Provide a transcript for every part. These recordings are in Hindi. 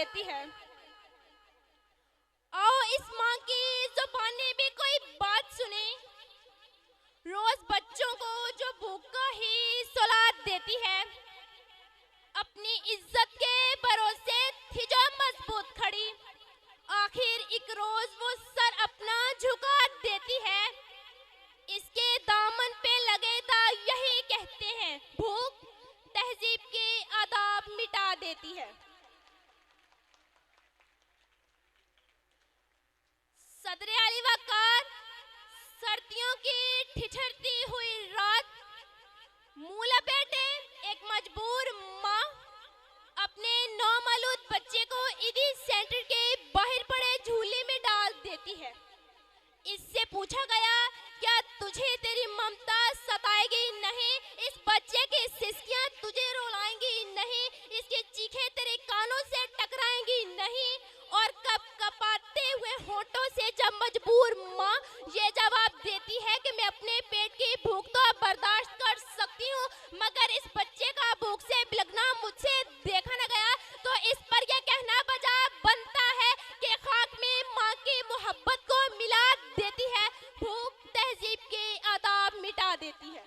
देती है। आओ इस माँ की जुबानी भी कोई बात सुने, रोज बच्चों को जो भूखा ही सुलाद देती है। अपनी इज्जत के भरोसे थी जो मजबूत खड़ी, आखिर एक रोज वो सर अपना झुका देती है। इसके दामन पे लगे था यही कहते हैं, भूख तहजीब के आदाब मिटा देती है। सदरे अली वक़ार, सर्दियों की ठिठुरती हुई रात, मुँह लपेटे एक मजबूर माँ अपने नौमौलूद बच्चे को ईदी सेंटर के बाहर पड़े झूले में डाल देती है। इससे पूछा गया, क्या तुझे तेरी ममता सताएगी नहीं? इस बच्चे की सिसकियां तुझे रुलाएंगी नहीं? इसकी चीखें तेरे कानों से टकराएंगी नहीं? और कब कपाते हुए होठों से जब मजबूर माँ ये जवाब देती है कि मैं अपने पेट की भूख तो बर्दाश्त कर सकती हूँ, मगर इस बच्चे का भूख से बिलखना मुझसे देखा न गया, तो इस पर यह कहना बजा बनता है कि खाक में माँ की मोहब्बत को मिला देती है, भूख तहजीब के आदाब मिटा देती है।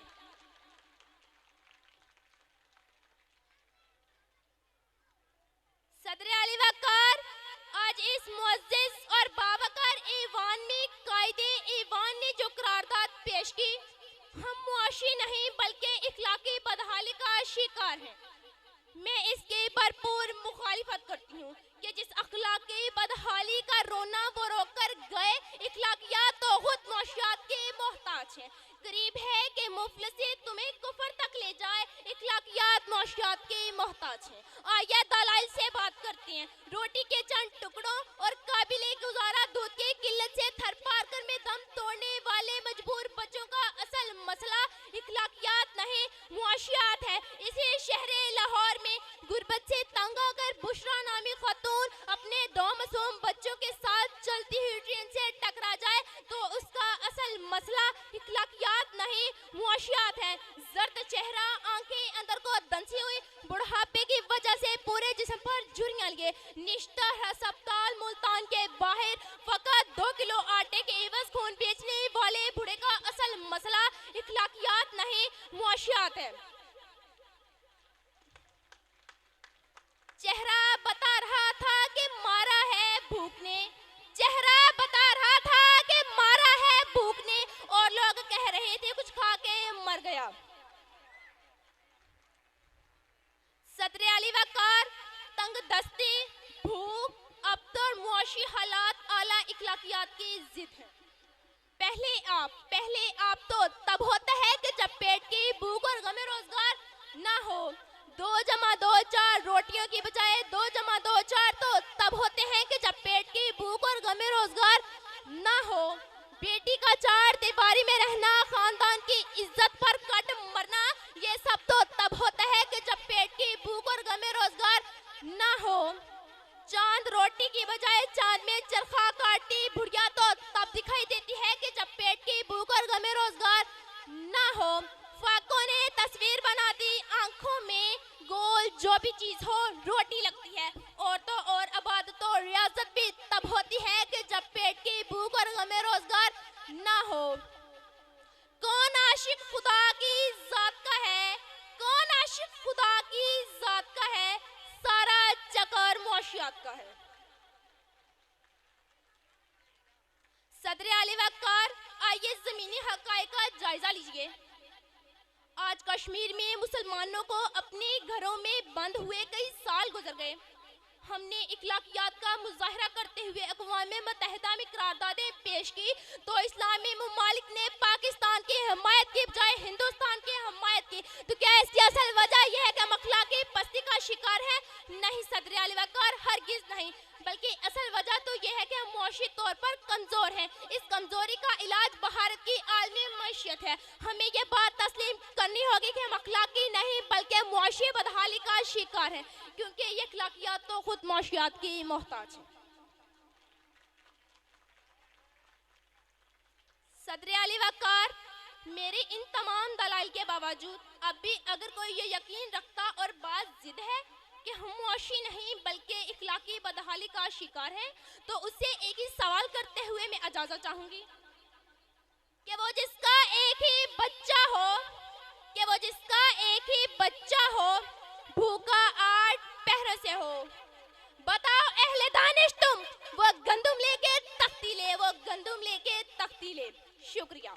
सदर अली वक़ार, आज इस मुअज़्ज़िज़ और बावकार ईवान में कायदे ईवान ने जो करारदाद पेश की, हम मुआशी नहीं बल्कि इखलाकी बदहाली का शिकार हैं। मैं इसकी भरपूर मुखालिफत करती हूँ कि जिस अखलाकी बदहाली का रोना वो रोक कर गए, इखलाकियात तो खुद मुआशियात के मोहताज हैं। करीब है कि मुफलिसी तुम्हें कुफर तक ले जाए, इखलाकियात मुआशियात के मोहताज हैं। आइए दलाइल से बात करते हैं। रोटी के चंद टुकड़ों और काबिले गुजारा दूध की किल्लत से थर पार कर में दम तोड़ने वाले मजबूर बच्चों का असल मसला इखलाकियात नहीं, मुआशियात है। इसी शहरे लाहौर में गुर्बत से तंग आकर बुशरा नामी खातून अपने दो मासूम बच्चों के साथ चलती हुई ट्रेन से टकरा जाए तो उसका असल मसला इखलाकियात नहीं, मुआशियात है। जर्द चेहरा, आंखें अंदर को दंसी हुई, बुढ़ापे की वजह से पूरे जिस्म पर झुर्रियां लिए, निश्ता अस्पताल मुल्तान के बाहर फकत 2 किलो आटे के एवज खून बेचने वाले बूढ़े का असल मसला इखलाकियात नहीं, मुआशियात है। चेहरा बता रहा था कि मारा है भूख ने, चेहरा बता रहा था कि मारा है भूख ने, और लोग कह रहे थे कुछ खा के मर गया। सदरे अली वक़ार, तंग दस्ती, भूख, अब्तर मुआशी हालात आला इखलाकियात की जिद है। पहले आप तो तब होता है कि जब पेट की भूख और गमे रोजगार ना हो। 2 जमा 2 4 रोटियों की बजाय 2 जमा 2 4 तो तब होते हैं कि जब पेट की भूख और गमे रोजगार ना हो। बेटी का 4 दीवारी में रहना, खानदान की इज्जत पर कट मरना, ये सब तो तब होता है कि जब पेट की भूख और गमे रोजगार ना हो। चांद रोटी की बजाय चांद में चरखा काटती बुढ़िया तो तब दिखाई देती है कि जब पेट की भूख और गमे रोजगार ना हो। फाकों ने तस्वीर बना दी आंखों में, गोल जो भी चीज हो रोटी लगती है। और तो और इबादत और रियाजत भी तब होती है कि जब पेट की भूख और गमे रोजगार ना हो। कौन आशिक खुदा की जात का है, कौन आशिक खुदा की जात का है, सारा चक्कर मुआशियात का है। सदर अली वक़ार, आइए जमीनी हक़ाइक़ का जायजा लीजिए। आज कश्मीर में मुसलमानों को अपने घरों में बंद हुए कई साल गुजर गए। हमने इखलाकियात का मुजाहरा करते हुए अक़वाम मुत्तहिदा में करारदादें पेश की तो इस्लामी ममालिक ने पाकिस्तान की हमायत की बजाय हिंदुस्तान की हमायत की। तो क्या इसकी असल वजह यह है कि हम अखलाकी पस्ती का शिकार है? नहीं सदर अली वक़ार, हरगिज़ नहीं, बल्कि असल वजह तो यह है कि हम मुआशी तौर पर कमज़ोर हैं। इस कमज़ोरी का इलाज भारत की आलमी मैशियत है। हमें ये बात तस्लीम करनी होगी कि हम अखलाकी नहीं बल्कि मुआशी बदहाली का शिकार हैं, क्योंकि ये अखलाकियात तो खुद मुआशियात की मोहताज है। सदर अली वक़ार, मेरे इन तमाम दलाइल के बावजूद अब भी अगर कोई ये यकीन रखता और बात जिद है कि हम मुआशी नहीं बल्कि इखलाकी बदहाली का शिकार है, तो उससे एक ही सवाल करते हुए मैं इजाजत चाहूंगी कि वो जिसका एक ही बच्चा हो, कि वो जिसका एक ही बच्चा हो, भूखा 8 पहर से हो। बताओ अहले दानिश तुम, वो गंदुम लेके तख्ती ले, वो गंदुम लेके तख्ती ले। शुक्रिया।